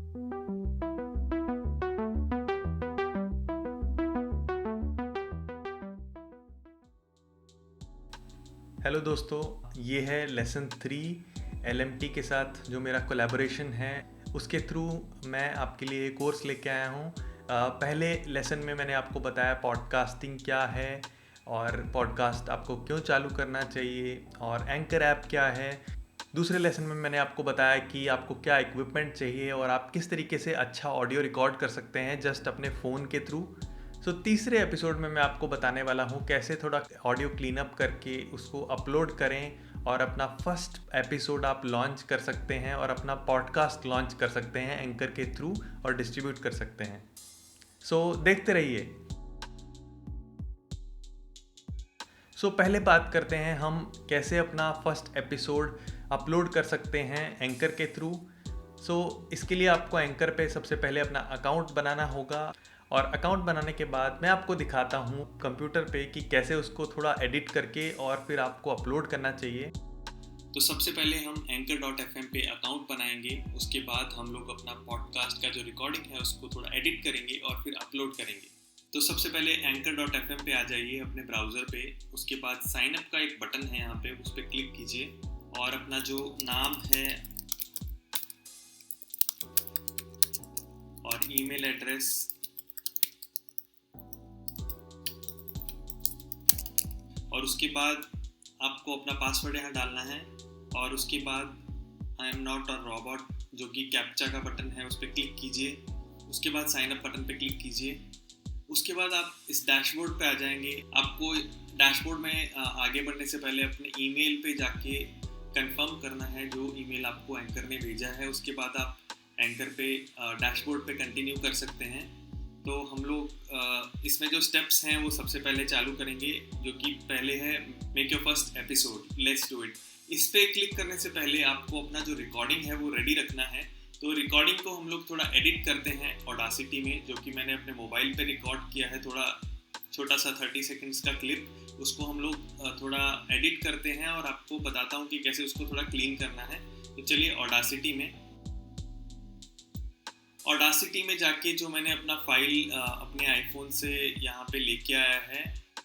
Hello दोस्तों, ये है लेसन 3 LMT के साथ जो मेरा कोलैबोरेशन है। उसके थ्रू मैं आपके लिए एक कोर्स लेके आया हूँ। पहले लेसन में मैंने आपको बताया पॉडकास्टिंग क्या है और पॉडकास्ट आपको क्यों चालू करना चाहिए और एंकर ऐप क्या है। दूसरे लेसन में मैंने आपको बताया कि आपको क्या इक्विपमेंट चाहिए और आप किस तरीके से अच्छा ऑडियो रिकॉर्ड कर सकते हैं जस्ट अपने फ़ोन के थ्रू। तीसरे एपिसोड में मैं आपको बताने वाला हूँ कैसे थोड़ा ऑडियो क्लीन अप करके उसको अपलोड करें और अपना फर्स्ट एपिसोड आप लॉन्च कर सकते हैं और अपना पॉडकास्ट लॉन्च कर सकते हैं एंकर के थ्रू और डिस्ट्रीब्यूट कर सकते हैं। देखते रहिए। पहले बात करते हैं हम कैसे अपना फर्स्ट एपिसोड अपलोड कर सकते हैं एंकर के थ्रू। इसके लिए आपको एंकर पे सबसे पहले अपना अकाउंट बनाना होगा और अकाउंट बनाने के बाद मैं आपको दिखाता हूँ कंप्यूटर पे कि कैसे उसको थोड़ा एडिट करके और फिर आपको अपलोड करना चाहिए। तो सबसे पहले हम anchor.fm पे अकाउंट बनाएंगे। उसके बाद हम लोग अपना पॉडकास्ट का जो रिकॉर्डिंग है उसको थोड़ा एडिट करेंगे और फिर अपलोड करेंगे। तो सबसे पहले anchor.fm पे आ जाइए अपने ब्राउज़र पे। उसके बाद साइन अप का एक बटन है यहाँ पे, उस पर क्लिक कीजिए और अपना जो नाम है और ईमेल एड्रेस और उसके बाद आपको अपना पासवर्ड यहाँ डालना है और उसके बाद I am not a robot जो कि कैप्चा का बटन है उस पर क्लिक कीजिए। उसके बाद साइन अप बटन पे क्लिक कीजिए। उसके बाद आप इस डैशबोर्ड पे आ जाएंगे। आपको डैशबोर्ड में आगे बढ़ने से पहले अपने ईमेल पे जाके कंफर्म करना है जो ईमेल आपको एंकर ने भेजा है। उसके बाद आप एंकर पे डैशबोर्ड पे कंटिन्यू कर सकते हैं। तो हम लोग इसमें जो स्टेप्स हैं वो सबसे पहले चालू करेंगे, जो कि पहले है make your first episode, let's do it. इस पे क्लिक करने से पहले आपको अपना जो रिकॉर्डिंग है वो रेडी रखना है। तो रिकॉर्डिंग को हम लोग थोड़ा एडिट करते हैं ऑडासिटी में, जो कि मैंने अपने मोबाइल पे रिकॉर्ड किया है। थोड़ा छोटा सा 30 सेकेंड्स का क्लिप, उसको हम लोग थोड़ा एडिट करते हैं और आपको बताता हूँ कि कैसे उसको थोड़ा क्लीन करना है। तो चलिए ऑडासिटी में जाके जो मैंने अपना फाइल अपने आईफोन से यहाँ पे लेके आया है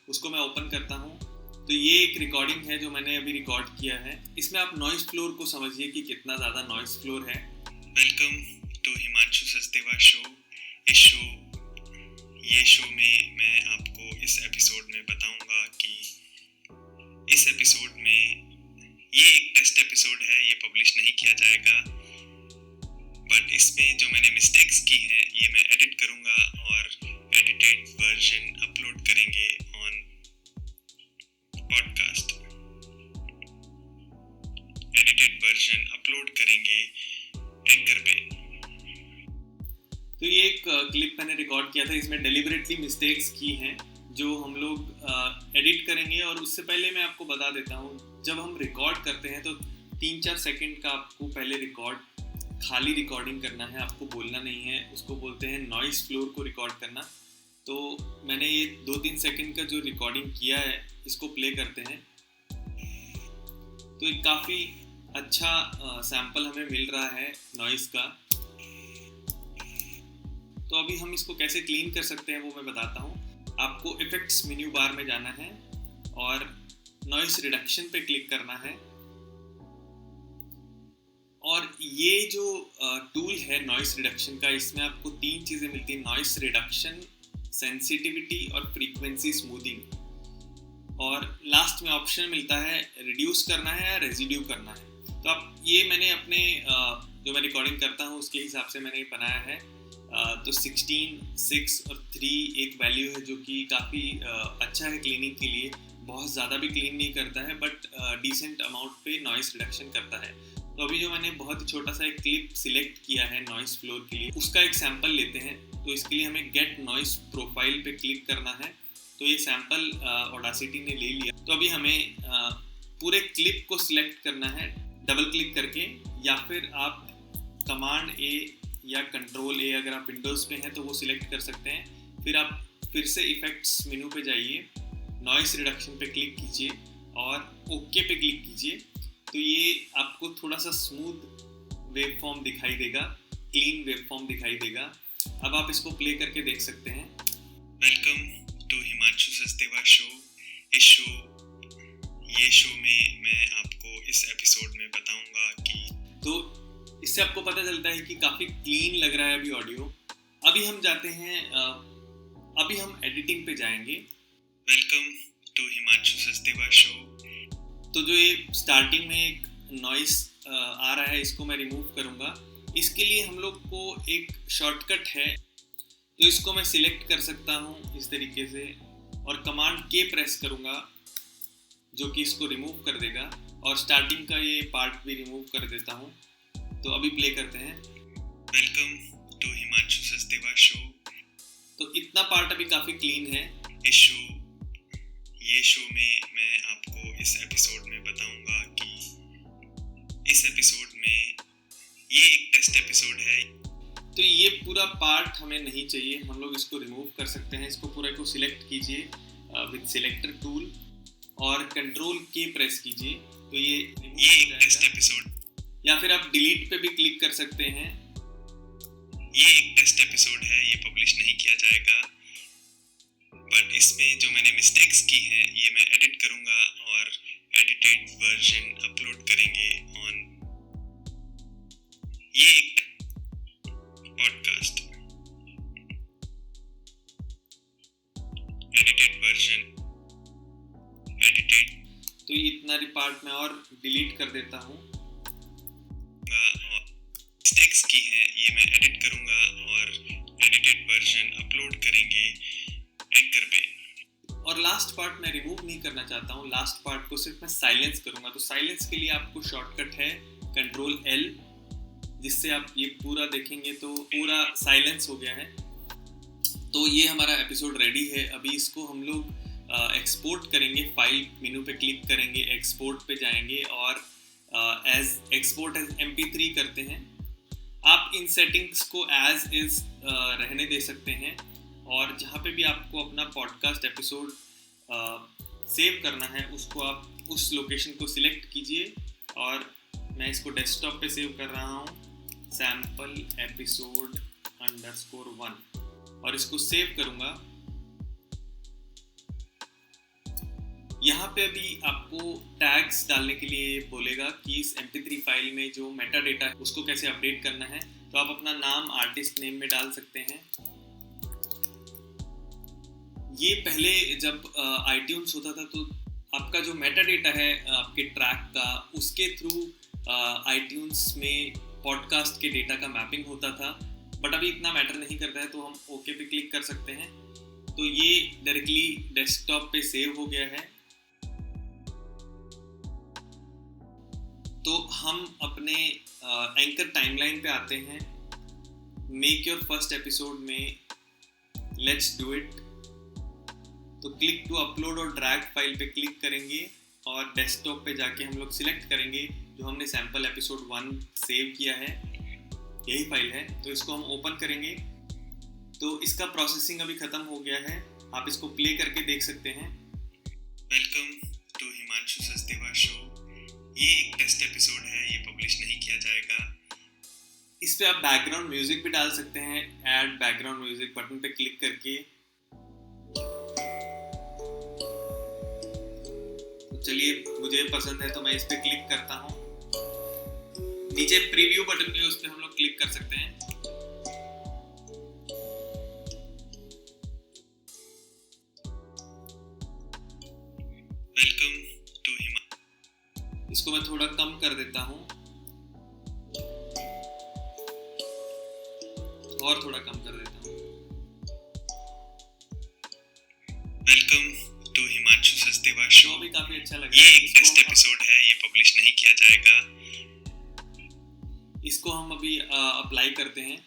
उसको मैं ओपन करता हूँ। तो ये एक रिकॉर्डिंग है जो मैंने अभी रिकॉर्ड किया है। इसमें आप नॉइस फ्लोर को समझिए कि कितना ज़्यादा नॉइस फ्लोर है। Welcome to Himanshu Sachdeva show. ये शो में मैं आपको इस एपिसोड में बताऊंगा कि इस एपिसोड में ये एक टेस्ट एपिसोड है, ये पब्लिश नहीं किया जाएगा, बट इसमें जो मैंने मिस्टेक्स की हैं ये मैं एडिट करूंगा और एडिटेड वर्जन अपलोड करेंगे on podcast. Edited version upload करेंगे एंकर पे। तो ये एक क्लिप मैंने रिकॉर्ड किया था, इसमें डेलिबरेटली मिस्टेक्स की हैं जो हम लोग एडिट करेंगे। और उससे पहले मैं आपको बता देता हूँ, जब हम रिकॉर्ड करते हैं तो 3-4 सेकंड का आपको पहले खाली रिकॉर्डिंग करना है, आपको बोलना नहीं है। उसको बोलते हैं नॉइस फ्लोर को रिकॉर्ड करना। तो मैंने ये 2-3 सेकंड का जो रिकॉर्डिंग किया है इसको प्ले करते हैं। तो एक काफ़ी अच्छा सैंपल हमें मिल रहा है नॉइस का। तो अभी हम इसको कैसे क्लीन कर सकते हैं वो मैं बताता हूँ। आपको इफेक्ट्स मेन्यू बार में जाना है और नॉइस रिडक्शन पे क्लिक करना है। और ये जो टूल है नॉइस रिडक्शन का, इसमें आपको 3 चीज़ें मिलती हैं: नॉइस रिडक्शन, सेंसिटिविटी और फ्रीक्वेंसी स्मूथिंग। और लास्ट में ऑप्शन मिलता है रिड्यूस करना है या रेजिड्यू करना है। तो आप ये मैंने अपने जो मैं रिकॉर्डिंग करता हूँ उसके हिसाब से मैंने बनाया है। तो 16, 6 और 3 एक वैल्यू है जो कि काफ़ी अच्छा है क्लीनिंग के लिए। बहुत ज़्यादा भी क्लीन नहीं करता है बट डिसेंट अमाउंट पे नॉइस रिडक्शन करता है। तो अभी जो मैंने बहुत ही छोटा सा एक क्लिप सिलेक्ट किया है नॉइस फ्लोर के लिए, उसका एक सैंपल लेते हैं। तो इसके लिए हमें गेट नॉइस प्रोफाइल पे क्लिक करना है। तो ये सैंपल ऑडासिटी ने ले लिया। तो अभी हमें पूरे क्लिप को सिलेक्ट करना है डबल क्लिक करके, या फिर आप कमांड ए या कंट्रोल ए, अगर आप विंडोज़ पे हैं तो वो सिलेक्ट कर सकते हैं। फिर आप फिर से इफेक्ट्स मेनू पे जाइए, नॉइस रिडक्शन पे क्लिक कीजिए और ओके पे क्लिक कीजिए। तो ये आपको थोड़ा सा स्मूथ वेव फॉर्म दिखाई देगा। क्लीन वेब फॉर्म दिखाई देगा। अब आप इसको प्ले करके देख सकते हैं। Welcome to Himanshu Sachdeva show. ये शो में मैं आपको इस एपिसोड में बताऊंगा कि तो इससे आपको पता चलता है कि काफ़ी क्लीन लग रहा है अभी ऑडियो। अभी हम जाते हैं, अभी हम एडिटिंग पे जाएंगे। Welcome to Himanshu Sachdeva show. तो जो ये स्टार्टिंग में एक नॉइस आ रहा है, इसको मैं रिमूव करूँगा। इसके लिए हम लोग को एक शॉर्टकट है, तो इसको मैं सिलेक्ट कर सकता हूँ इस तरीके से और कमांड के प्रेस करूँगा, जो कि इसको रिमूव कर देगा, और स्टार्टिंग का ये पार्ट भी रिमूव कर देता हूँ। तो अभी प्ले करते हैं। Welcome to Himanshu Sachdeva show. तो इतना पार्ट अभी काफ़ी क्लीन है। ये शो में मैं आपको इस एपिसोड में बताऊंगा कि इस एपिसोड में ये एक टेस्ट एपिसोड है। तो ये पूरा पार्ट हमें नहीं चाहिए, हम लोग इसको रिमूव कर सकते हैं। इसको पूरा को सिलेक्ट कीजिए विद सिलेक्टर टूल और कंट्रोल के प्रेस कीजिए, तो ये एक टेस्ट एपिसोड, या फिर आप डिलीट पे भी क्लिक कर सकते हैं। ये एक टेस्ट एपिसोड है, ये पब्लिश नहीं किया जाएगा, बट इसमें जो मैंने मिस्टेक्स की हैं ये मैं एडिट करूंगा और एडिटेड वर्जन अपलोड करेंगे ऑन ये एक पॉडकास्ट। एडिटेड वर्जन एडिटेड, तो इतना पार्ट मैं और डिलीट कर देता हूँ। मिस्टेक्स की हैं ये मैं एडिट करूंगा और एडिटेड वर्जन अपलोड करेंगे एंकर पे। और लास्ट पार्ट मैं रिमूव नहीं करना चाहता हूँ, लास्ट पार्ट को सिर्फ मैं साइलेंस करूंगा। तो साइलेंस के लिए आपको शॉर्टकट है कंट्रोल L, जिससे आप ये पूरा देखेंगे तो पूरा साइलेंस हो गया है। तो ये हमारा एपिसोड रेडी है। अभी इसको हम लोग एक्सपोर्ट करेंगे। फाइल मेनू पे क्लिक करेंगे, एक्सपोर्ट पे जाएंगे और एज एक्सपोर्ट एज MP3 करते हैं। आप इन सेटिंग्स को एज इज रहने दे सकते हैं, और जहाँ पे भी आपको अपना पॉडकास्ट एपिसोड सेव करना है उसको आप उस लोकेशन को सिलेक्ट कीजिए। और मैं इसको डेस्कटॉप पे सेव कर रहा हूँ, सैम्पल एपिसोड _1, और इसको सेव करूँगा। यहाँ पे अभी आपको टैग्स डालने के लिए बोलेगा कि इस MP3 फाइल में जो मेटा डेटा है उसको कैसे अपडेट करना है। तो आप अपना नाम आर्टिस्ट नेम में डाल सकते हैं। ये पहले जब iTunes होता था तो आपका जो मेटा डेटा है आपके ट्रैक का, उसके थ्रू iTunes में पॉडकास्ट के डेटा का मैपिंग होता था, बट अभी इतना मैटर नहीं करता है। तो हम ओके पे क्लिक कर सकते हैं। तो ये डायरेक्टली डेस्कटॉप पे सेव हो गया है। तो हम अपने एंकर टाइमलाइन पे आते हैं। मेक योर फर्स्ट एपिसोड में लेट्स डू इट। तो क्लिक टू अपलोड और ड्रैग फाइल पे क्लिक करेंगे और डेस्कटॉप पे जाके हम लोग सिलेक्ट करेंगे जो हमने सैम्पल एपिसोड 1 सेव किया है, यही फाइल है। तो इसको हम ओपन करेंगे। तो इसका प्रोसेसिंग अभी ख़त्म हो गया है, आप इसको प्ले करके देख सकते हैं। Welcome to Himanshu Sachdeva show. ये एक टेस्ट एपिसोड है, ये पब्लिश नहीं किया जाएगा। इस पे आप बैकग्राउंड म्यूजिक भी डाल सकते हैं, ऐड बैकग्राउंड म्यूजिक बटन पे क्लिक करके। तो चलिए, मुझे पसंद है तो मैं इस पे क्लिक करता हूँ। नीचे प्रीव्यू बटन भी, उस पे हम लोग क्लिक कर सकते हैं। Welcome to Himanshu. इसको मैं थोड़ा कम कर देता हूँ और थोड़ा कम कर देता हूँ। Welcome to Himanshu Sachdeva show भी काफी अच्छा लगा। ये एक टेस्ट एपिसोड है, ये पब्लिश नहीं किया जाएगा। इसको हम अभी अप्लाई करते हैं।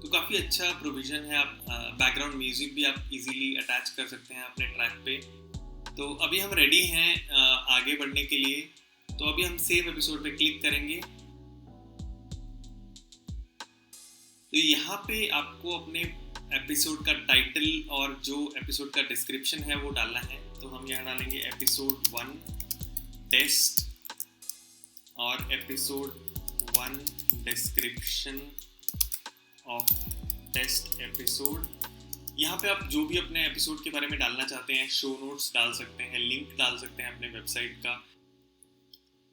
तो काफ़ी अच्छा प्रोविज़न है। आप बैकग्राउंड म्यूज़िक भी आप इजीली अटैच कर सकते हैं अपने ट्रैक पे। तो अभी हम रेडी हैं आगे बढ़ने के लिए। तो अभी हम सेव एपिसोड पे क्लिक करेंगे। तो यहाँ पे आपको अपने एपिसोड का टाइटल और जो एपिसोड का डिस्क्रिप्शन है वो डालना है। तो हम यहाँ डालेंगे एपिसोड 1 टेस्ट और episode one description of test episode। यहाँ पे आप जो भी अपने एपिसोड के बारे में डालना चाहते हैं, शो नोट्स डाल सकते हैं, लिंक डाल सकते हैं अपने वेबसाइट का,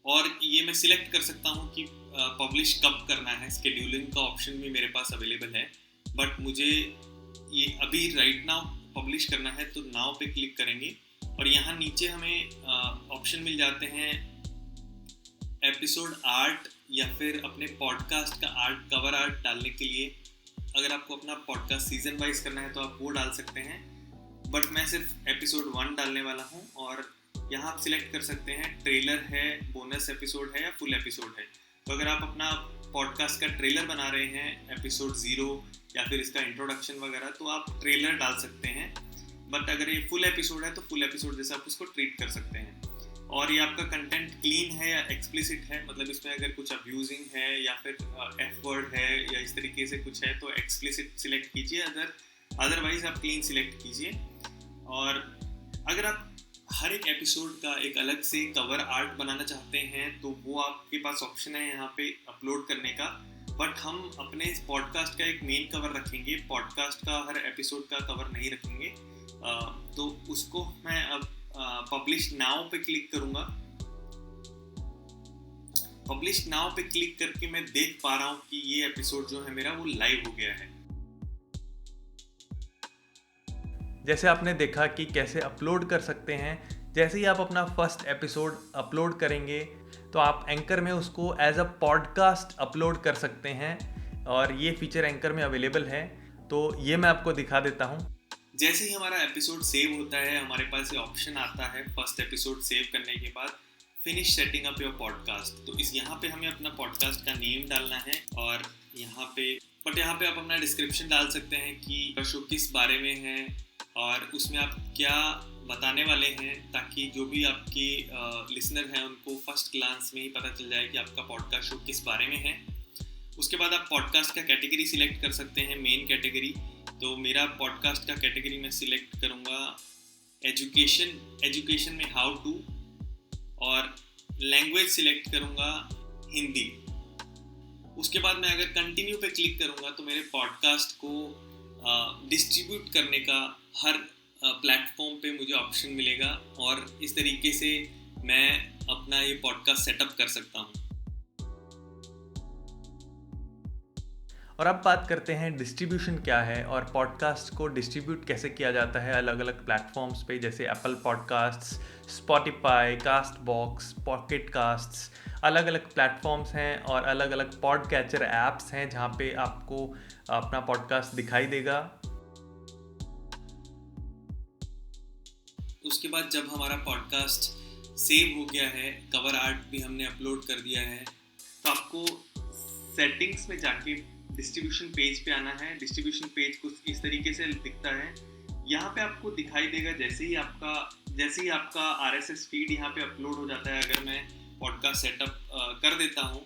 और ये मैं सिलेक्ट कर सकता हूँ कि पब्लिश कब करना है। स्केड्यूलिंग का ऑप्शन भी मेरे पास अवेलेबल है, बट मुझे ये अभी राइट नाउ पब्लिश करना है, तो नाउ पे क्लिक करेंगे और यहाँ नीचे हमें ऑप्शन मिल जाते हैं एपिसोड आर्ट या फिर अपने पॉडकास्ट का आर्ट, कवर आर्ट डालने के लिए। अगर आपको अपना पॉडकास्ट सीजन वाइज करना है तो आप वो डाल सकते हैं, बट मैं सिर्फ एपिसोड 1 डालने वाला हूँ। और यहाँ आप सिलेक्ट कर सकते हैं ट्रेलर है, बोनस एपिसोड है या फुल एपिसोड है। तो अगर आप अपना पॉडकास्ट का ट्रेलर बना रहे हैं, एपिसोड 0 या फिर इसका इंट्रोडक्शन वगैरह, तो आप ट्रेलर डाल सकते हैं। बट अगर ये फुल एपिसोड है तो फुल एपिसोड जैसे आप उसको ट्रीट कर सकते हैं। और ये आपका कंटेंट क्लीन है या एक्सप्लिसिट है, मतलब इसमें अगर कुछ अब्यूजिंग है या फिर एफ वर्ड है या इस तरीके से कुछ है तो एक्सप्लिसिट सिलेक्ट कीजिए, अदरवाइज आप क्लीन सिलेक्ट कीजिए। और अगर आप हर एक एपिसोड का एक अलग से कवर आर्ट बनाना चाहते हैं तो वो आपके पास ऑप्शन है यहाँ पे अपलोड करने का, बट हम अपने इस पॉडकास्ट का एक मेन कवर रखेंगे, पॉडकास्ट का हर एपिसोड का कवर नहीं रखेंगे। तो उसको मैं अब पब्लिश नाउ पे क्लिक करूंगा। पब्लिश नाउ पे क्लिक करके मैं देख पा रहा हूँ कि ये एपिसोड जो है मेरा वो लाइव हो गया है। जैसे आपने देखा कि कैसे अपलोड कर सकते हैं। जैसे ही आप अपना फर्स्ट एपिसोड अपलोड करेंगे तो आप एंकर में उसको एज अ पॉडकास्ट अपलोड कर सकते हैं, और ये फीचर एंकर में अवेलेबल है। तो ये मैं आपको दिखा देता हूँ। जैसे ही हमारा एपिसोड सेव होता है, हमारे पास ये ऑप्शन आता है फर्स्ट एपिसोड सेव करने के बाद finish setting up your podcast. तो इस यहाँ पे हमें अपना पॉडकास्ट का नेम डालना है, और यहाँ पे आप अपना डिस्क्रिप्शन डाल सकते हैं कि शो किस बारे में है और उसमें आप क्या बताने वाले हैं, ताकि जो भी आपके लिसनर हैं उनको फर्स्ट ग्लांस में ही पता चल जाए कि आपका पॉडकास्ट शो किस बारे में है। उसके बाद आप पॉडकास्ट का कैटेगरी सिलेक्ट कर सकते हैं, मेन कैटेगरी। तो मेरा पॉडकास्ट का कैटेगरी मैं सिलेक्ट करूँगा एजुकेशन में हाउ टू, और लैंग्वेज सिलेक्ट करूँगा हिंदी। उसके बाद मैं अगर कंटिन्यू पे क्लिक करूँगा तो मेरे पॉडकास्ट को डिस्ट्रीब्यूट करने का हर प्लेटफॉर्म पे मुझे ऑप्शन मिलेगा, और इस तरीके से मैं अपना ये पॉडकास्ट सेटअप कर सकता हूँ। और अब बात करते हैं डिस्ट्रीब्यूशन क्या है और पॉडकास्ट को डिस्ट्रीब्यूट कैसे किया जाता है अलग अलग प्लेटफॉर्म्स पे, जैसे Apple podcasts, Spotify, Castbox, Pocket Casts. अलग अलग प्लेटफॉर्म्स हैं और अलग अलग पॉडकैचर ऐप्स हैं जहाँ पे आपको अपना पॉडकास्ट दिखाई देगा। उसके बाद जब हमारा पॉडकास्ट सेव हो गया है, कवर आर्ट भी हमने अपलोड कर दिया है, तो आपको सेटिंग्स में जाके डिस्ट्रीब्यूशन पेज पे आना है। डिस्ट्रीब्यूशन पेज कुछ इस तरीके से दिखता है। यहाँ पे आपको दिखाई देगा जैसे ही आपका RSS फीड यहाँ पे अपलोड हो जाता है। अगर मैं पॉडकास्ट सेटअप कर देता हूँ,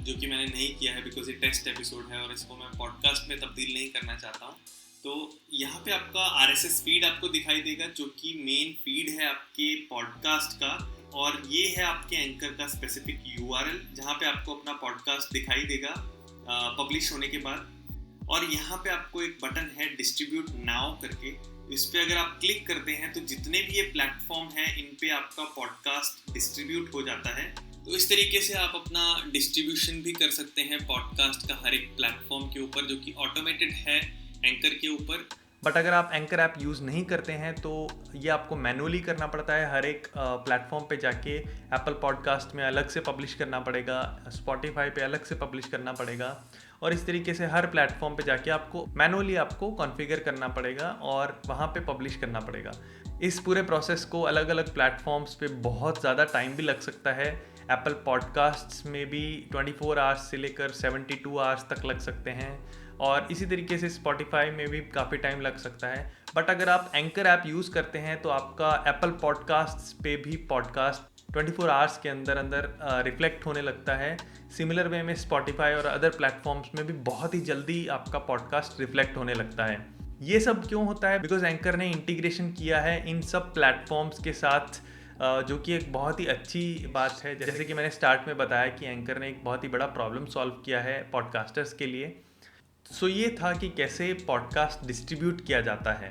जो कि मैंने नहीं किया है बिकॉज ये टेस्ट एपिसोड है और इसको मैं पॉडकास्ट में तब्दील नहीं करना चाहता हूँ, तो यहाँ पे आपका RSS फीड आपको दिखाई देगा जो कि मेन फीड है आपके पॉडकास्ट का, और ये है आपके एंकर का स्पेसिफिक URL जहाँ पे आपको अपना पॉडकास्ट दिखाई देगा पब्लिश होने के बाद। और यहाँ पे आपको एक बटन है डिस्ट्रीब्यूट नाउ करके, इस पे अगर आप क्लिक करते हैं तो जितने भी ये प्लेटफॉर्म हैं इन पे आपका पॉडकास्ट डिस्ट्रीब्यूट हो जाता है। तो इस तरीके से आप अपना डिस्ट्रीब्यूशन भी कर सकते हैं पॉडकास्ट का हर एक प्लेटफॉर्म के ऊपर, जो कि ऑटोमेटेड है एंकर के ऊपर। बट अगर आप एंकर ऐप यूज़ नहीं करते हैं तो ये आपको मैनुअली करना पड़ता है। हर एक प्लेटफॉर्म पे जाके एप्पल पॉडकास्ट में अलग से पब्लिश करना पड़ेगा, स्पॉटिफाई पे अलग से पब्लिश करना पड़ेगा, और इस तरीके से हर प्लेटफॉर्म पे जाके आपको मैनुअली कॉन्फ़िगर करना पड़ेगा और वहाँ पे पब्लिश करना पड़ेगा। इस पूरे प्रोसेस को अलग अलग प्लेटफॉर्म्स पे बहुत ज़्यादा टाइम भी लग सकता है। एप्पल पॉडकास्ट्स में भी 24 आवर्स से लेकर 72 आवर्स तक लग सकते हैं, और इसी तरीके से स्पॉटिफाई में भी काफ़ी टाइम लग सकता है। बट अगर आप एंकर ऐप यूज़ करते हैं तो आपका एप्पल पॉडकास्ट्स पे भी पॉडकास्ट 24 आवर्स के अंदर रिफ्लेक्ट होने लगता है। सिमिलर वे में स्पॉटिफाई और अदर प्लेटफॉर्म्स में भी बहुत ही जल्दी आपका पॉडकास्ट रिफ्लेक्ट होने लगता है। ये सब क्यों होता है? बिकॉज एंकर ने इंटीग्रेशन किया है इन सब प्लेटफॉर्म्स के साथ जो कि एक बहुत ही अच्छी बात है। जैसे कि मैंने स्टार्ट में बताया कि एंकर ने एक बहुत ही बड़ा प्रॉब्लम सॉल्व किया है पॉडकास्टर्स के लिए। सो ये था कि कैसे पॉडकास्ट डिस्ट्रीब्यूट किया जाता है।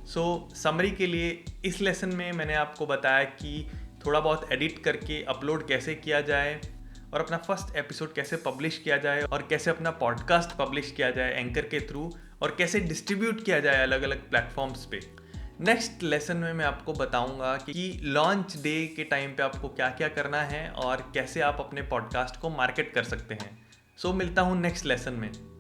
सो समरी के लिए इस लेसन में मैंने आपको बताया कि थोड़ा बहुत एडिट करके अपलोड कैसे किया जाए और अपना फर्स्ट एपिसोड कैसे पब्लिश किया जाए और कैसे अपना पॉडकास्ट पब्लिश किया जाए एंकर के थ्रू और कैसे डिस्ट्रीब्यूट किया जाए अलग अलग प्लेटफॉर्म्स पे। नेक्स्ट लेसन में मैं आपको बताऊंगा कि लॉन्च डे के टाइम पे आपको क्या क्या करना है और कैसे आप अपने पॉडकास्ट को मार्केट कर सकते हैं। सो मिलता हूँ नेक्स्ट लेसन में।